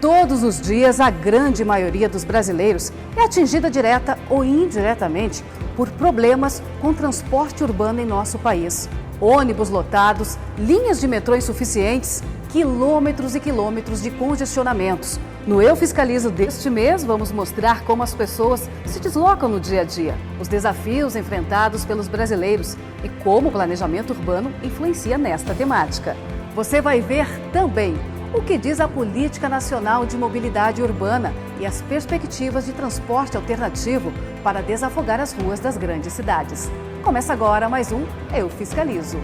Todos os dias, a grande maioria dos brasileiros é atingida direta ou indiretamente por problemas com transporte urbano em nosso país. Ônibus lotados, linhas de metrô insuficientes, quilômetros e quilômetros de congestionamentos. No Eu Fiscalizo deste mês, vamos mostrar como as pessoas se deslocam no dia a dia, os desafios enfrentados pelos brasileiros e como o planejamento urbano influencia nesta temática. Você vai ver também o que diz a Política Nacional de Mobilidade Urbana e as perspectivas de transporte alternativo para desafogar as ruas das grandes cidades. Começa agora mais um Eu Fiscalizo.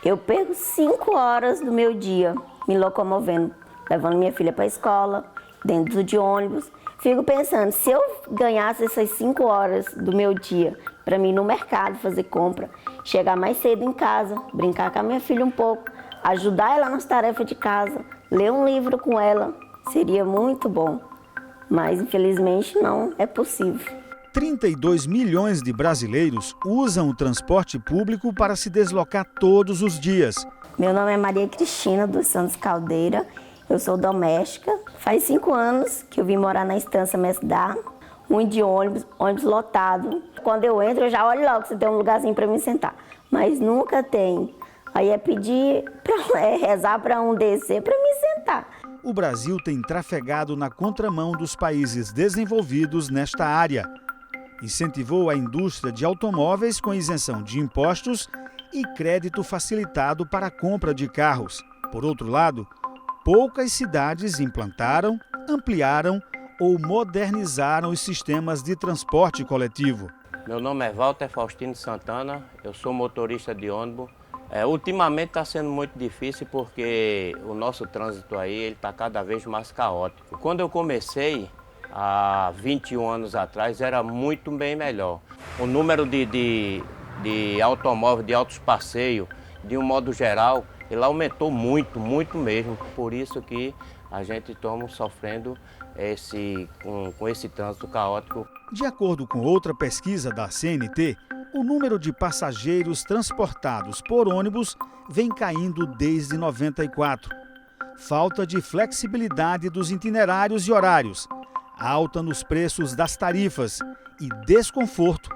Eu perco 5 horas do meu dia me locomovendo, levando minha filha para a escola, dentro de ônibus. Fico pensando, se eu ganhasse essas 5 horas do meu dia para mim ir no mercado fazer compra, chegar mais cedo em casa, brincar com a minha filha um pouco, ajudar ela nas tarefas de casa, ler um livro com ela, seria muito bom. Mas infelizmente não é possível. 32 milhões de brasileiros usam o transporte público para se deslocar todos os dias. Meu nome é Maria Cristina dos Santos Caldeira, eu sou doméstica. Faz 5 anos que eu vim morar na Estância Mesdar, muito de ônibus lotado. Quando eu entro, eu já olho logo se tem um lugarzinho para me sentar, mas nunca tem. Aí é pedir, rezar para um descer para me sentar. O Brasil tem trafegado na contramão dos países desenvolvidos nesta área. Incentivou a indústria de automóveis com isenção de impostos e crédito facilitado para a compra de carros. Por outro lado, poucas cidades implantaram, ampliaram ou modernizaram os sistemas de transporte coletivo. Meu nome é Walter Faustino Santana, eu sou motorista de ônibus. Ultimamente está sendo muito difícil porque o nosso trânsito aí está cada vez mais caótico. Quando eu comecei, há 21 anos atrás, era muito bem melhor. O número de automóveis, de altos passeios, de um modo geral, ele aumentou muito, muito mesmo. Por isso que a gente está sofrendo com esse trânsito caótico. De acordo com outra pesquisa da CNT, o número de passageiros transportados por ônibus vem caindo desde 94. Falta de flexibilidade dos itinerários e horários, alta nos preços das tarifas e desconforto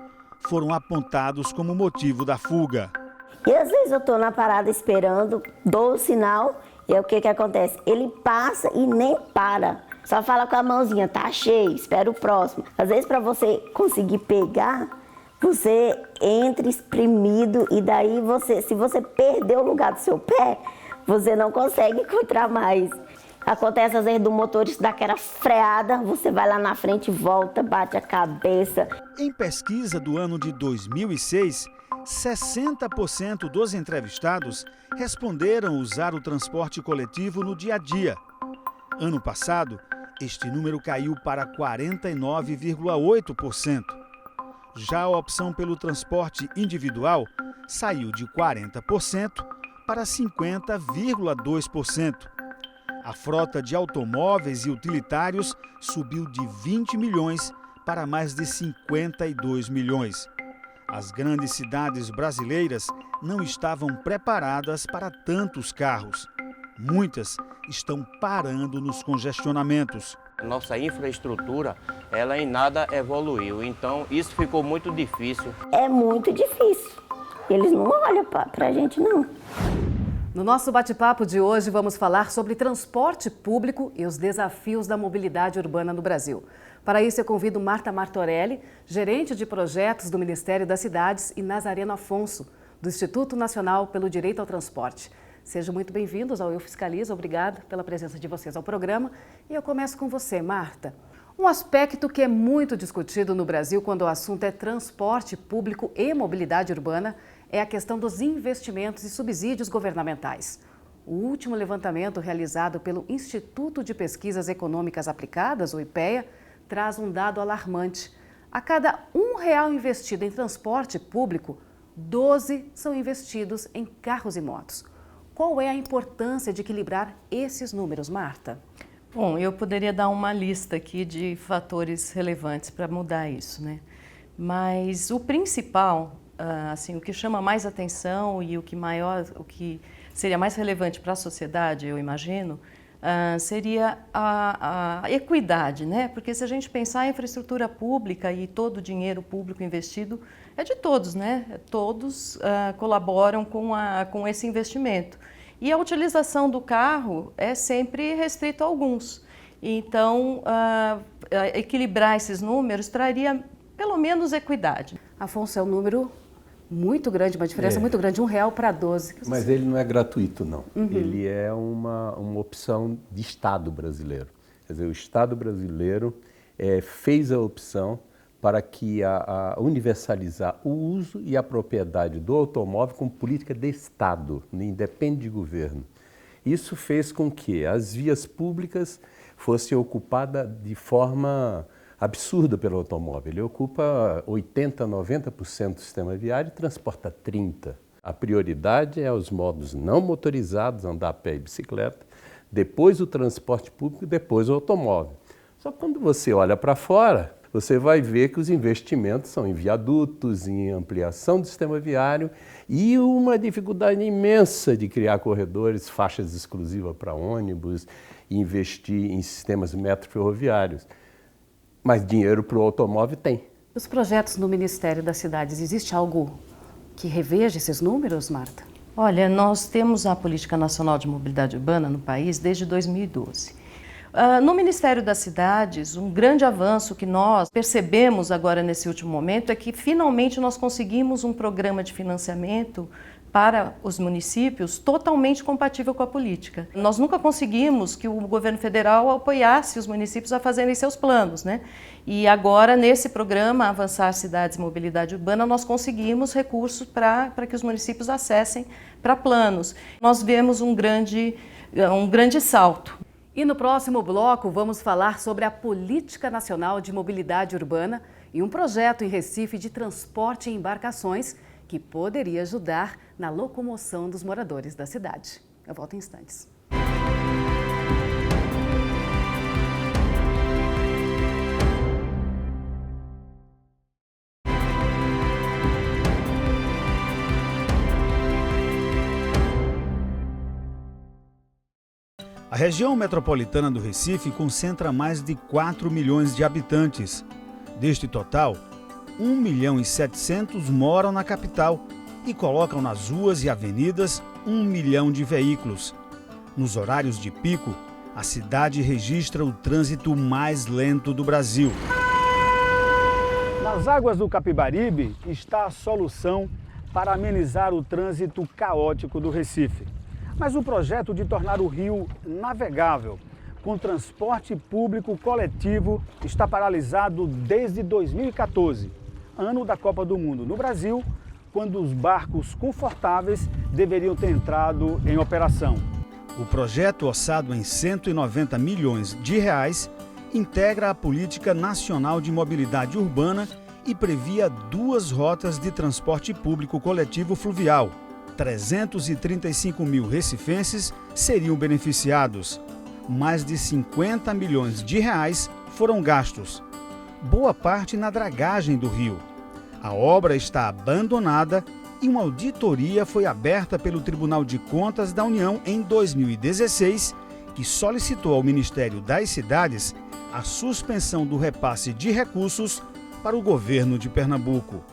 foram apontados como motivo da fuga. E às vezes eu estou na parada esperando, dou o sinal e o que acontece? Ele passa e nem para. Só fala com a mãozinha, tá cheio, espera o próximo. Às vezes para você conseguir pegar, você entra espremido e daí se você perder o lugar do seu pé, você não consegue encontrar mais. Acontece às vezes do motorista dar aquela freada, você vai lá na frente, volta, bate a cabeça. Em pesquisa do ano de 2006, 60% dos entrevistados responderam usar o transporte coletivo no dia a dia. Ano passado, este número caiu para 49,8%. Já a opção pelo transporte individual saiu de 40% para 50,2%. A frota de automóveis e utilitários subiu de 20 milhões para mais de 52 milhões. As grandes cidades brasileiras não estavam preparadas para tantos carros. Muitas estão parando nos congestionamentos. Nossa infraestrutura, ela em nada evoluiu, então isso ficou muito difícil. É muito difícil. Eles não olham para a gente, não. No nosso bate-papo de hoje, vamos falar sobre transporte público e os desafios da mobilidade urbana no Brasil. Para isso, eu convido Marta Martorelli, gerente de projetos do Ministério das Cidades, e Nazareno Afonso, do Instituto Nacional pelo Direito ao Transporte. Sejam muito bem-vindos ao Eu Fiscalizo. Obrigada pela presença de vocês ao programa. E eu começo com você, Marta. Um aspecto que é muito discutido no Brasil quando o assunto é transporte público e mobilidade urbana é a questão dos investimentos e subsídios governamentais. O último levantamento realizado pelo Instituto de Pesquisas Econômicas Aplicadas, o IPEA, traz um dado alarmante. A cada R$ 1 investido em transporte público, 12 são investidos em carros e motos. Qual é a importância de equilibrar esses números, Marta? Bom, eu poderia dar uma lista aqui de fatores relevantes para mudar isso, né? Mas o principal, assim, o que chama mais atenção e o que seria mais relevante para a sociedade, eu imagino, seria a equidade, né? Porque se a gente pensar em infraestrutura pública e todo o dinheiro público investido é de todos, né? Todos colaboram com esse investimento. E a utilização do carro é sempre restrito a alguns. Então, equilibrar esses números traria pelo menos equidade. Afonso, é um número muito grande, uma diferença muito grande, R$ 1 para 12. Mas ele não é gratuito, não. Ele é uma opção de Estado brasileiro. Quer dizer, o Estado brasileiro fez a opção para que universalizar o uso e a propriedade do automóvel como política de Estado, independe de governo. Isso fez com que as vias públicas fossem ocupadas de forma absurda pelo automóvel. Ele ocupa 80%, 90% do sistema viário e transporta 30%. A prioridade é os modos não motorizados, andar a pé e bicicleta, depois o transporte público, depois o automóvel. Só que quando você olha para fora, você vai ver que os investimentos são em viadutos, em ampliação do sistema viário e uma dificuldade imensa de criar corredores, faixas exclusivas para ônibus, investir em sistemas metroferroviários. Mas dinheiro para o automóvel tem. Os projetos no Ministério das Cidades, existe algo que reveja esses números, Marta? Olha, nós temos a Política Nacional de Mobilidade Urbana no país desde 2012. No Ministério das Cidades, um grande avanço que nós percebemos agora nesse último momento é que finalmente nós conseguimos um programa de financiamento para os municípios totalmente compatível com a política. Nós nunca conseguimos que o governo federal apoiasse os municípios a fazerem seus planos, né? E agora, nesse programa Avançar Cidades e Mobilidade Urbana, nós conseguimos recursos para que os municípios acessem para planos. Nós vemos um grande salto. E no próximo bloco vamos falar sobre a Política Nacional de Mobilidade Urbana e um projeto em Recife de transporte em embarcações que poderia ajudar na locomoção dos moradores da cidade. Eu volto em instantes. A região metropolitana do Recife concentra mais de 4 milhões de habitantes. Deste total, 1.700.000 moram na capital e colocam nas ruas e avenidas 1 milhão de veículos. Nos horários de pico, a cidade registra o trânsito mais lento do Brasil. Nas águas do Capibaribe está a solução para amenizar o trânsito caótico do Recife. Mas o projeto de tornar o rio navegável com transporte público coletivo está paralisado desde 2014, ano da Copa do Mundo no Brasil, quando os barcos confortáveis deveriam ter entrado em operação. O projeto, orçado em 190 milhões de reais, integra a Política Nacional de Mobilidade Urbana e previa 2 rotas de transporte público coletivo fluvial. 335 mil recifenses seriam beneficiados. Mais de 50 milhões de reais foram gastos. Boa parte na dragagem do rio. A obra está abandonada e uma auditoria foi aberta pelo Tribunal de Contas da União em 2016, que solicitou ao Ministério das Cidades a suspensão do repasse de recursos para o governo de Pernambuco.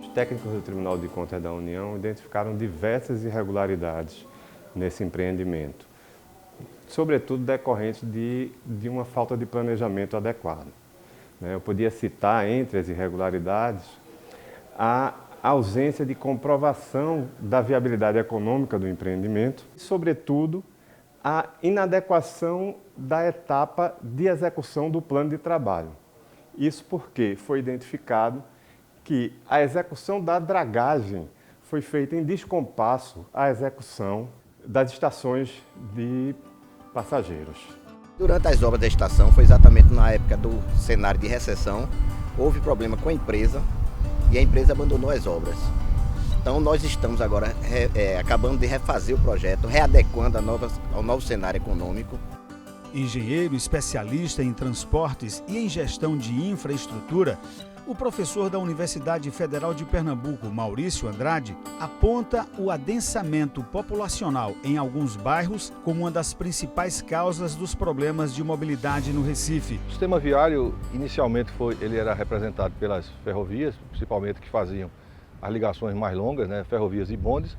Os técnicos do Tribunal de Contas da União identificaram diversas irregularidades nesse empreendimento, sobretudo decorrentes de uma falta de planejamento adequado. Eu podia citar, entre as irregularidades, a ausência de comprovação da viabilidade econômica do empreendimento e, sobretudo, a inadequação da etapa de execução do plano de trabalho. Isso porque foi identificado que a execução da dragagem foi feita em descompasso a execução das estações de passageiros. Durante as obras da estação, foi exatamente na época do cenário de recessão, houve problema com a empresa e a empresa abandonou as obras. Então nós estamos agora acabando de refazer o projeto, readequando ao novo cenário econômico. Engenheiro especialista em transportes e em gestão de infraestrutura, o professor da Universidade Federal de Pernambuco, Maurício Andrade, aponta o adensamento populacional em alguns bairros como uma das principais causas dos problemas de mobilidade no Recife. O sistema viário, inicialmente, ele era representado pelas ferrovias, principalmente que faziam as ligações mais longas, né, ferrovias e bondes,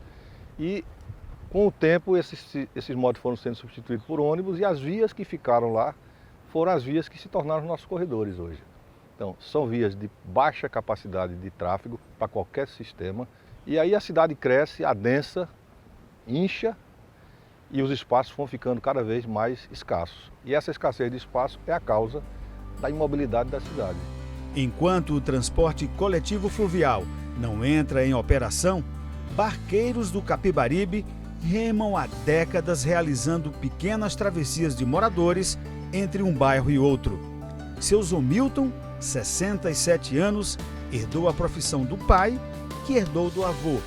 e com o tempo esses modos foram sendo substituídos por ônibus e as vias que ficaram lá foram as vias que se tornaram nossos corredores hoje. Então, são vias de baixa capacidade de tráfego para qualquer sistema. E aí a cidade cresce, adensa, incha e os espaços vão ficando cada vez mais escassos. E essa escassez de espaço é a causa da imobilidade da cidade. Enquanto o transporte coletivo fluvial não entra em operação, barqueiros do Capibaribe remam há décadas realizando pequenas travessias de moradores entre um bairro e outro. Seu Zomilton, 67 anos, herdou a profissão do pai, que herdou do avô.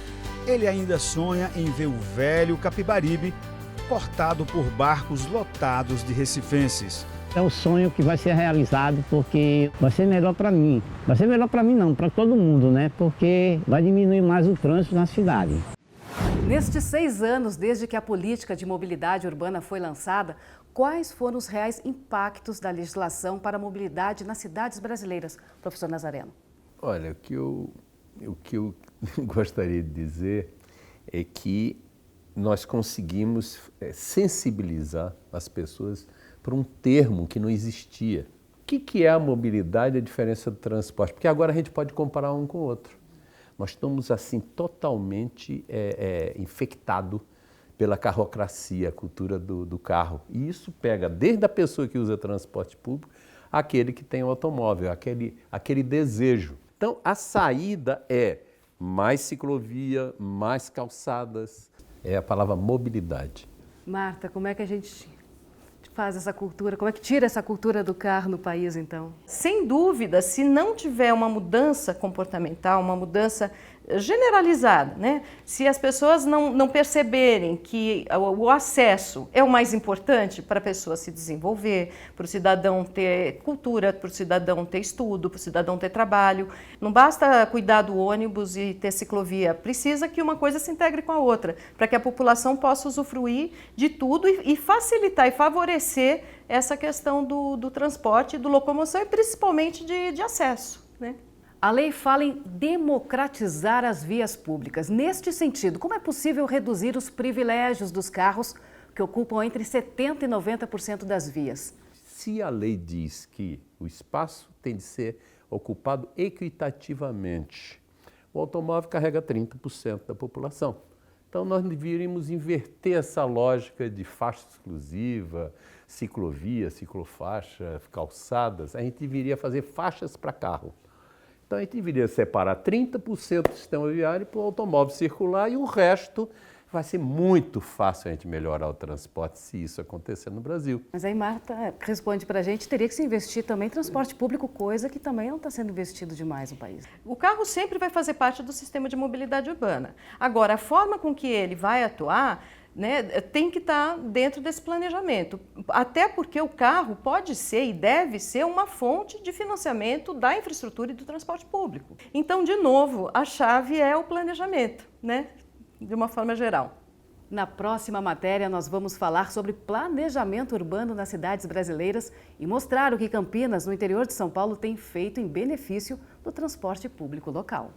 Ele ainda sonha em ver o velho Capibaribe cortado por barcos lotados de recifenses. É um sonho que vai ser realizado porque vai ser melhor para mim. Vai ser melhor para mim não, para todo mundo, né? Porque vai diminuir mais o trânsito na cidade. Nestes 6 anos, desde que a política de mobilidade urbana foi lançada, quais foram os reais impactos da legislação para a mobilidade nas cidades brasileiras? Professor Nazareno. Olha, o que eu gostaria de dizer é que nós conseguimos sensibilizar as pessoas para um termo que não existia. O que é a mobilidade e a diferença do transporte? Porque agora a gente pode comparar um com o outro. Nós estamos assim totalmente infectados pela carrocracia, a cultura do carro. E isso pega desde a pessoa que usa transporte público, aquele que tem um automóvel, aquele desejo. Então, a saída é mais ciclovia, mais calçadas, é a palavra mobilidade. Marta, como é que a gente faz essa cultura, como é que tira essa cultura do carro no país, então? Sem dúvida, se não tiver uma mudança comportamental, uma mudança generalizada, né? Se as pessoas não perceberem que o acesso é o mais importante para a pessoa se desenvolver, para o cidadão ter cultura, para o cidadão ter estudo, para o cidadão ter trabalho. Não basta cuidar do ônibus e ter ciclovia, precisa que uma coisa se integre com a outra, para que a população possa usufruir de tudo e facilitar e favorecer essa questão do transporte, do locomoção e principalmente de acesso, né? A lei fala em democratizar as vias públicas. Neste sentido, como é possível reduzir os privilégios dos carros que ocupam entre 70% e 90% das vias? Se a lei diz que o espaço tem de ser ocupado equitativamente, o automóvel carrega 30% da população. Então nós deveríamos inverter essa lógica de faixa exclusiva, ciclovia, ciclofaixa, calçadas. A gente deveria fazer faixas para carro. Então, a gente deveria separar 30% do sistema viário para o automóvel circular e o resto vai ser muito fácil a gente melhorar o transporte se isso acontecer no Brasil. Mas aí Marta responde para a gente, teria que se investir também em transporte público, coisa que também não está sendo investido demais no país. O carro sempre vai fazer parte do sistema de mobilidade urbana. Agora, a forma com que ele vai atuar, né, tem que estar dentro desse planejamento, até porque o carro pode ser e deve ser uma fonte de financiamento da infraestrutura e do transporte público. Então, de novo, a chave é o planejamento, né, de uma forma geral. Na próxima matéria, nós vamos falar sobre planejamento urbano nas cidades brasileiras e mostrar o que Campinas, no interior de São Paulo, tem feito em benefício do transporte público local.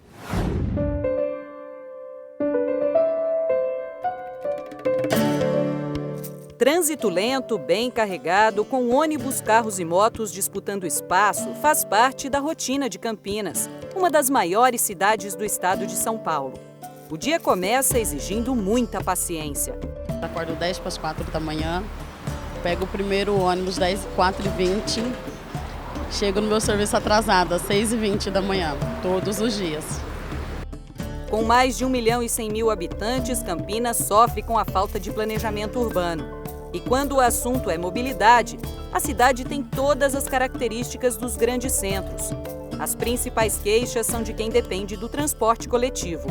Trânsito lento, bem carregado, com ônibus, carros e motos disputando espaço, faz parte da rotina de Campinas, uma das maiores cidades do estado de São Paulo. O dia começa exigindo muita paciência. Acordo 10 para as 4 da manhã, pego o primeiro ônibus 4h20, chego no meu serviço atrasado às 6h20 da manhã, todos os dias. Com mais de 1.100.000 habitantes, Campinas sofre com a falta de planejamento urbano. E quando o assunto é mobilidade, a cidade tem todas as características dos grandes centros. As principais queixas são de quem depende do transporte coletivo.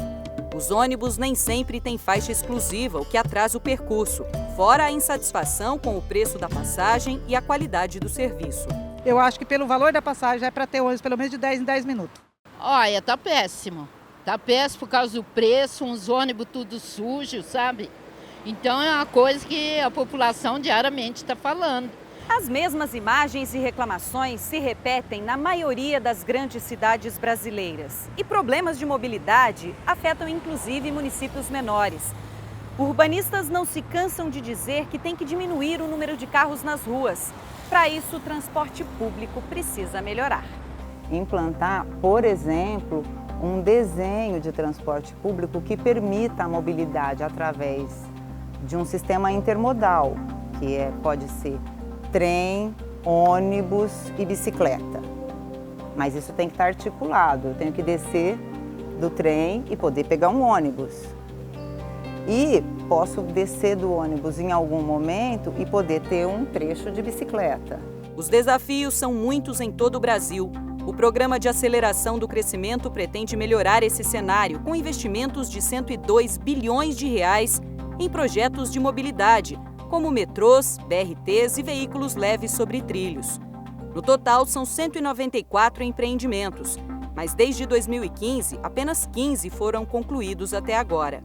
Os ônibus nem sempre têm faixa exclusiva, o que atrasa o percurso, fora a insatisfação com o preço da passagem e a qualidade do serviço. Eu acho que pelo valor da passagem é para ter ônibus pelo menos de 10 em 10 minutos. Olha, tá péssimo. Tá péssimo por causa do preço, uns ônibus tudo sujo, sabe? Então é uma coisa que a população diariamente está falando. As mesmas imagens e reclamações se repetem na maioria das grandes cidades brasileiras. E problemas de mobilidade afetam inclusive municípios menores. Urbanistas não se cansam de dizer que tem que diminuir o número de carros nas ruas. Para isso, o transporte público precisa melhorar. Implantar, por exemplo, um desenho de transporte público que permita a mobilidade através de um sistema intermodal, que pode ser trem, ônibus e bicicleta. Mas isso tem que estar articulado. Eu tenho que descer do trem e poder pegar um ônibus. E posso descer do ônibus em algum momento e poder ter um trecho de bicicleta. Os desafios são muitos em todo o Brasil. O Programa de Aceleração do Crescimento pretende melhorar esse cenário com investimentos de 102 bilhões de reais em projetos de mobilidade, como metrôs, BRTs e veículos leves sobre trilhos. No total, são 194 empreendimentos, mas desde 2015, apenas 15 foram concluídos até agora.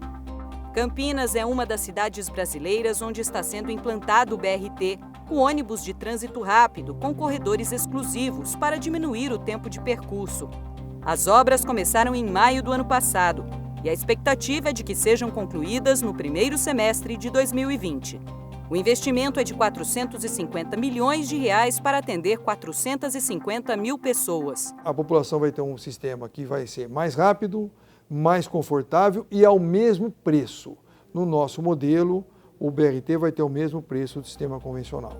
Campinas é uma das cidades brasileiras onde está sendo implantado o BRT, o ônibus de trânsito rápido, com corredores exclusivos para diminuir o tempo de percurso. As obras começaram em maio do ano passado e a expectativa é de que sejam concluídas no primeiro semestre de 2020. O investimento é de 450 milhões de reais para atender 450 mil pessoas. A população vai ter um sistema que vai ser mais rápido, mais confortável e ao mesmo preço. No nosso modelo, o BRT vai ter o mesmo preço do sistema convencional.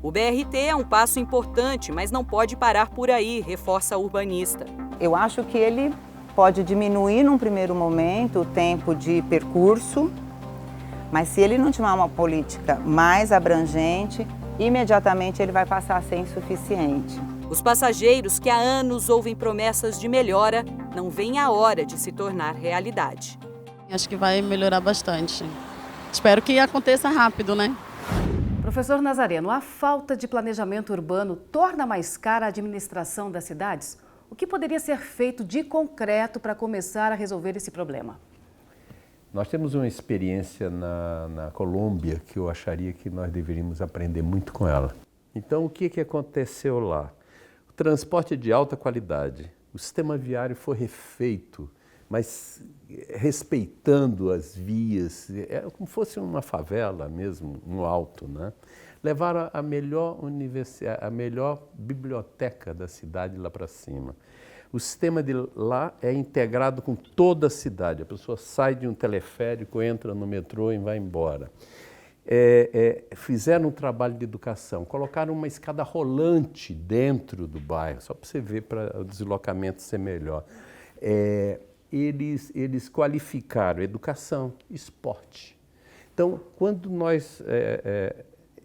O BRT é um passo importante, mas não pode parar por aí, reforça a urbanista. Eu acho que ele pode diminuir num primeiro momento o tempo de percurso, mas se ele não tiver uma política mais abrangente, imediatamente ele vai passar a ser insuficiente. Os passageiros que há anos ouvem promessas de melhora não veem a hora de se tornar realidade. Acho que vai melhorar bastante. Espero que aconteça rápido, né? Professor Nazareno, a falta de planejamento urbano torna mais cara a administração das cidades? O que poderia ser feito de concreto para começar a resolver esse problema? Nós temos uma experiência na Colômbia que eu acharia que nós deveríamos aprender muito com ela. Então, o que aconteceu lá? O transporte de alta qualidade, o sistema viário foi refeito, mas respeitando as vias, como fosse uma favela mesmo, no alto, né? Levaram a melhor biblioteca da cidade lá para cima. O sistema de lá é integrado com toda a cidade. A pessoa sai de um teleférico, entra no metrô e vai embora. Fizeram um trabalho de educação, colocaram uma escada rolante dentro do bairro, só para você ver, para o deslocamento ser melhor. Eles qualificaram educação, esporte. Então, quando nós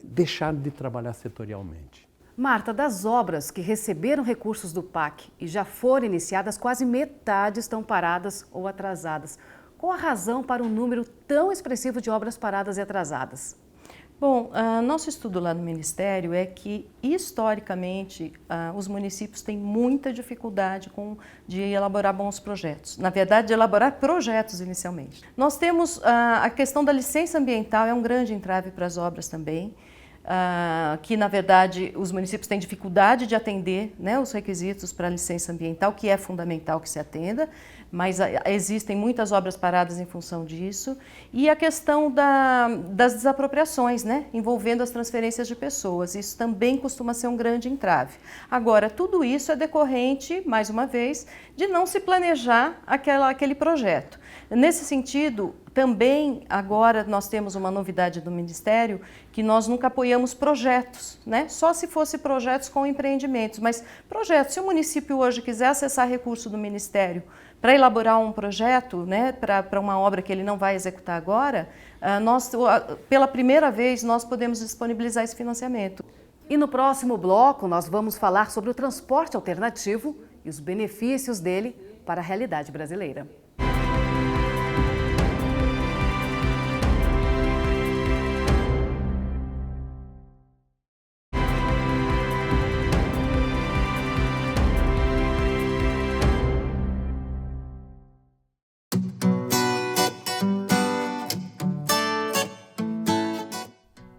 deixaram de trabalhar setorialmente. Marta, das obras que receberam recursos do PAC e já foram iniciadas, quase metade estão paradas ou atrasadas. Qual a razão para um número tão expressivo de obras paradas e atrasadas? Bom, nosso estudo lá no Ministério é que, historicamente, os municípios têm muita dificuldade de elaborar bons projetos. Na verdade, de elaborar projetos inicialmente. Nós temos a questão da licença ambiental, é um grande entrave para as obras também. Que, na verdade, os municípios têm dificuldade de atender, né, os requisitos para a licença ambiental, que é fundamental que se atenda, mas existem muitas obras paradas em função disso. E a questão das desapropriações, né, envolvendo as transferências de pessoas, isso também costuma ser um grande entrave. Agora, tudo isso é decorrente, mais uma vez, de não se planejar aquele projeto. Nesse sentido, também agora nós temos uma novidade do Ministério, que nós nunca apoiamos projetos, né? Só se fosse projetos com empreendimentos, mas projetos, se o município hoje quiser acessar recurso do Ministério Para elaborar um projeto, né, para uma obra que ele não vai executar agora, pela primeira vez nós podemos disponibilizar esse financiamento. E no próximo bloco nós vamos falar sobre o transporte alternativo e os benefícios dele para a realidade brasileira.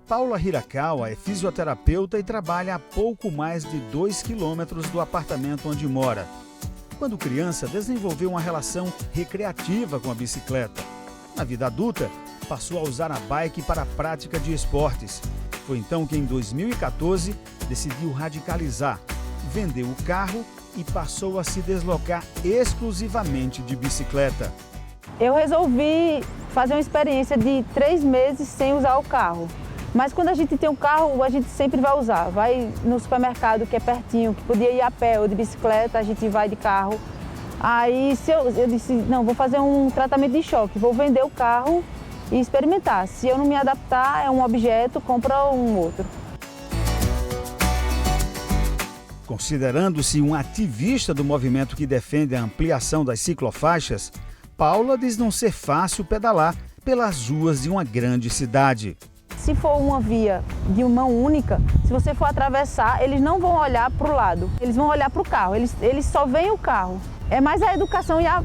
Paula Hirakawa é fisioterapeuta e trabalha a pouco mais de 2 quilômetros do apartamento onde mora. Quando criança, desenvolveu uma relação recreativa com a bicicleta. Na vida adulta, passou a usar a bike para a prática de esportes. Foi então que, em 2014, decidiu radicalizar. Vendeu o carro e passou a se deslocar exclusivamente de bicicleta. Eu resolvi fazer uma experiência de 3 meses sem usar o carro. Mas quando a gente tem um carro, a gente sempre vai usar. Vai no supermercado, que é pertinho, que podia ir a pé ou de bicicleta, a gente vai de carro. Aí eu disse, não, vou fazer um tratamento de choque, vou vender o carro e experimentar. Se eu não me adaptar, é um objeto, compra um outro. Considerando-se um ativista do movimento que defende a ampliação das ciclofaixas, Paula diz não ser fácil pedalar pelas ruas de uma grande cidade. Se for uma via de mão única, se você for atravessar, eles não vão olhar para o lado, eles vão olhar para o carro, eles só veem o carro. É mais a educação e a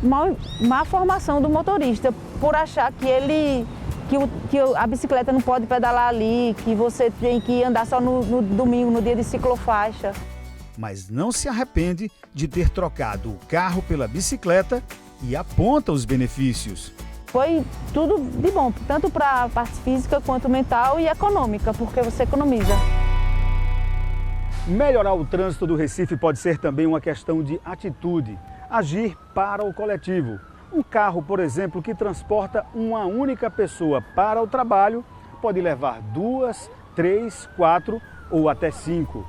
má formação do motorista, por achar que a bicicleta não pode pedalar ali, que você tem que andar só no domingo, no dia de ciclofaixa. Mas não se arrepende de ter trocado o carro pela bicicleta e aponta os benefícios. Foi tudo de bom, tanto para a parte física quanto mental e econômica, porque você economiza. Melhorar o trânsito do Recife pode ser também uma questão de atitude, agir para o coletivo. Um carro, por exemplo, que transporta uma única pessoa para o trabalho, pode levar 2, 3, 4 ou até 5.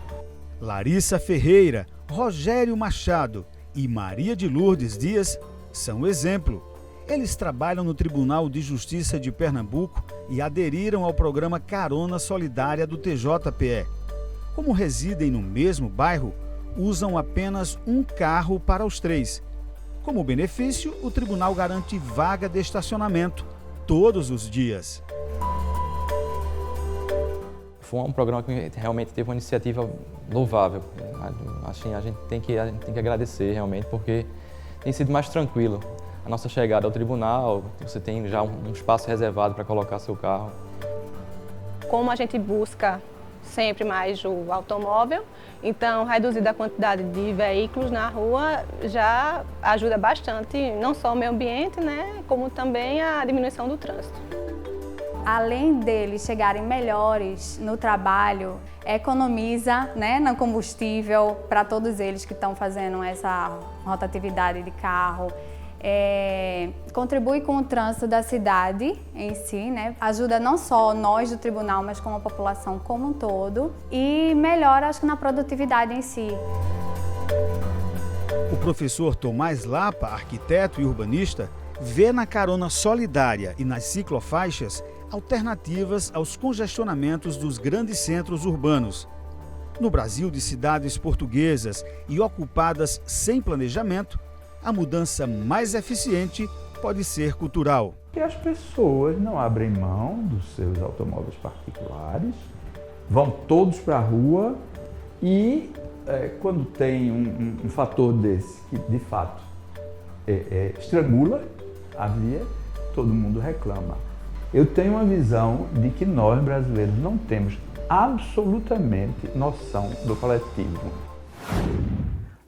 Larissa Ferreira, Rogério Machado e Maria de Lourdes Dias são exemplo. Eles trabalham no Tribunal de Justiça de Pernambuco e aderiram ao programa Carona Solidária do TJPE. Como residem no mesmo bairro, usam apenas um carro para os 3. Como benefício, o tribunal garante vaga de estacionamento todos os dias. Foi um programa que realmente teve uma iniciativa louvável. Assim, a gente tem que agradecer realmente, porque tem sido mais tranquilo. A nossa chegada ao tribunal, você tem já um espaço reservado para colocar seu carro. Como a gente busca sempre mais o automóvel, então reduzir a quantidade de veículos na rua já ajuda bastante, não só o meio ambiente, né, como também a diminuição do trânsito. Além deles chegarem melhores no trabalho, economiza, né, no combustível para todos eles que estão fazendo essa rotatividade de carro. Contribui com o trânsito da cidade em si, né? Ajuda não só nós do tribunal, mas como a população como um todo e melhora, acho que, na produtividade em si. O professor Tomás Lapa, arquiteto e urbanista, vê na carona solidária e nas ciclofaixas alternativas aos congestionamentos dos grandes centros urbanos. No Brasil de cidades portuguesas e ocupadas sem planejamento, a mudança mais eficiente pode ser cultural. E as pessoas não abrem mão dos seus automóveis particulares, vão todos para a rua e quando tem um fator desse que de fato estrangula a via, todo mundo reclama. Eu tenho uma visão de que nós brasileiros não temos absolutamente noção do coletivo.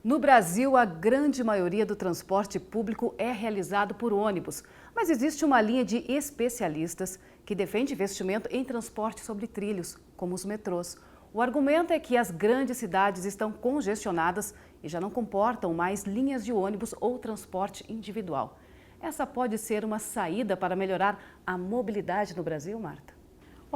No Brasil, a grande maioria do transporte público é realizado por ônibus, mas existe uma linha de especialistas que defende investimento em transporte sobre trilhos, como os metrôs. O argumento é que as grandes cidades estão congestionadas e já não comportam mais linhas de ônibus ou transporte individual. Essa pode ser uma saída para melhorar a mobilidade no Brasil, Marta?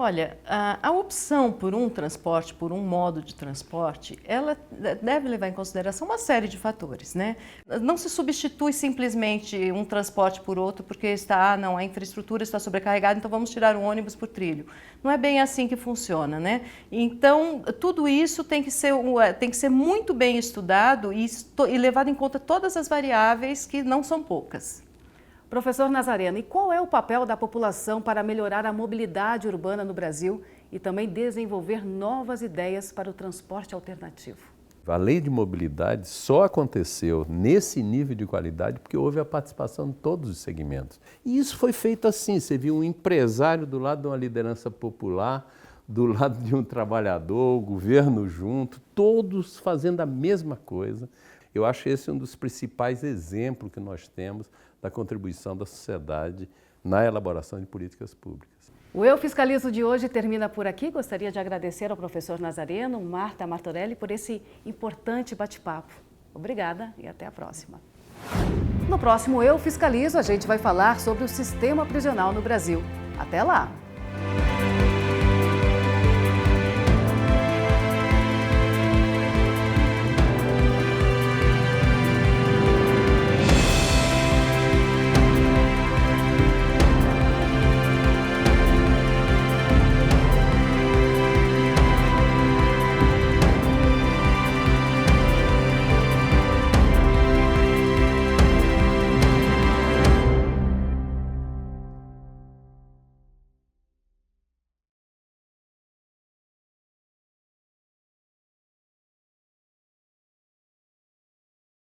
Olha, a opção por um transporte, por um modo de transporte, ela deve levar em consideração uma série de fatores, né? Não se substitui simplesmente um transporte por outro porque a infraestrutura está sobrecarregada, então vamos tirar um ônibus por trilho. Não é bem assim que funciona, né? Então, tudo isso tem que ser muito bem estudado e levado em conta todas as variáveis, que não são poucas. Professor Nazareno, e qual é o papel da população para melhorar a mobilidade urbana no Brasil e também desenvolver novas ideias para o transporte alternativo? A lei de mobilidade só aconteceu nesse nível de qualidade porque houve a participação de todos os segmentos. E isso foi feito assim, você viu um empresário do lado de uma liderança popular, do lado de um trabalhador, o governo junto, todos fazendo a mesma coisa. Eu acho esse um dos principais exemplos que nós temos da contribuição da sociedade na elaboração de políticas públicas. O Eu Fiscalizo de hoje termina por aqui. Gostaria de agradecer ao professor Nazareno, Marta Martorelli, por esse importante bate-papo. Obrigada e até a próxima. No próximo Eu Fiscalizo, a gente vai falar sobre o sistema prisional no Brasil. Até lá!